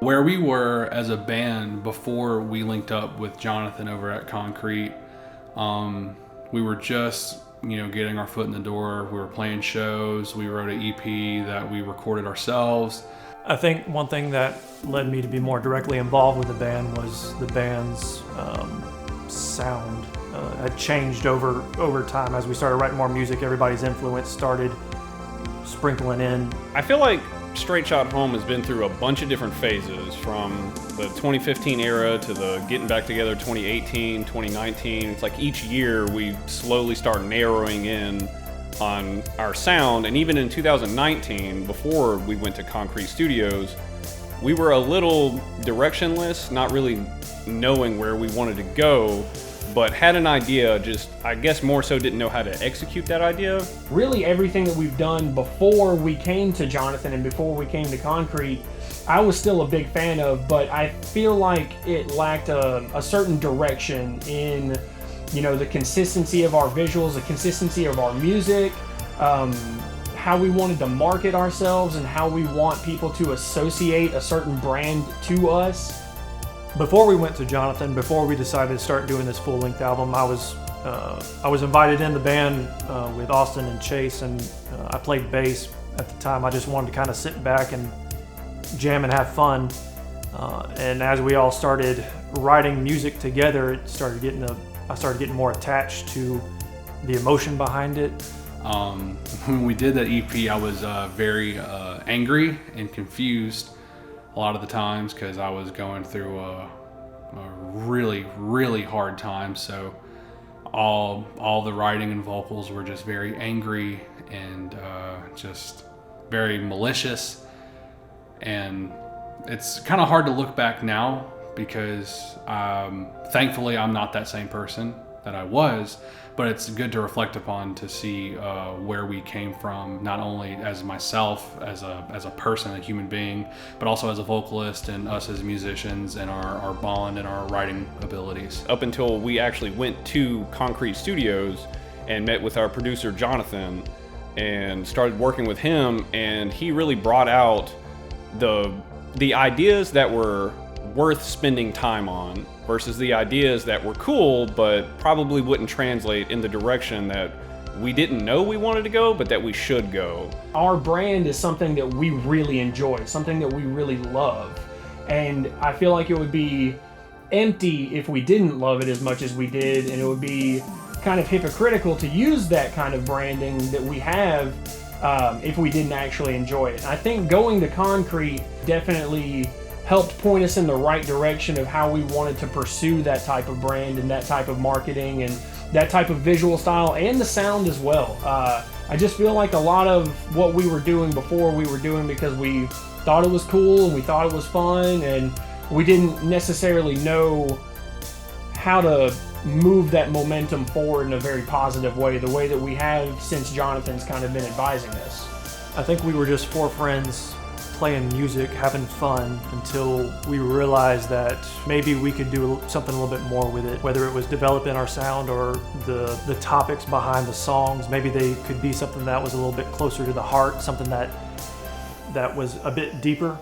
Where we were as a band before we linked up with Jonathan over at KonKrete, we were just, getting our foot in the door. We were playing shows. We wrote an EP that we recorded ourselves. I think one thing that led me to be more directly involved with the band was the band's sound had changed over time. As we started writing more music, everybody's influence started sprinkling in. I feel like Straight Shot Home has been through a bunch of different phases, from the 2015 era to the getting back together 2018, 2019. It's like each year we slowly start narrowing in on our sound, and even in 2019, before we went to KonKrete Studios, we were a little directionless, not really knowing where we wanted to go, but had an idea, just I guess more so didn't know how to execute that idea. Really everything that we've done before we came to Jonathan and before we came to KonKrete, I was still a big fan of, but I feel like it lacked a certain direction in, the consistency of our visuals, the consistency of our music, how we wanted to market ourselves, and how we want people to associate a certain brand to us. Before we went to Jonathan, before we decided to start doing this full-length album, I was invited in the band with Austin and Chase, and I played bass at the time. I just wanted to kind of sit back and jam and have fun. And as we all started writing music together, I started getting more attached to the emotion behind it. When we did that EP, I was very angry and confused a lot of the times, because I was going through a really, really hard time. So all the writing and vocals were just very angry and just very malicious. And it's kind of hard to look back now, because thankfully I'm not that same person that I was, but it's good to reflect upon to see where we came from, not only as myself, as a person, a human being, but also as a vocalist, and us as musicians, and our bond and our writing abilities. Up until we actually went to KonKrete Studios and met with our producer Jonathan and started working with him, and he really brought out the ideas that were worth spending time on versus the ideas that were cool but probably wouldn't translate in the direction that we didn't know we wanted to go, but that we should go. Our brand is something that we really enjoy, something that we really love, and I feel like it would be empty if we didn't love it as much as we did, and it would be kind of hypocritical to use that kind of branding that we have if we didn't actually enjoy it. I think going to KonKrete definitely helped point us in the right direction of how we wanted to pursue that type of brand and that type of marketing and that type of visual style, and the sound as well. I just feel like a lot of what we were doing before, we were doing because we thought it was cool and we thought it was fun, and we didn't necessarily know how to move that momentum forward in a very positive way, the way that we have since Jonathan's kind of been advising us. I think we were just four friends playing music, having fun, until we realized that maybe we could do something a little bit more with it, whether it was developing our sound or the topics behind the songs. Maybe they could be something that was a little bit closer to the heart, something that was a bit deeper.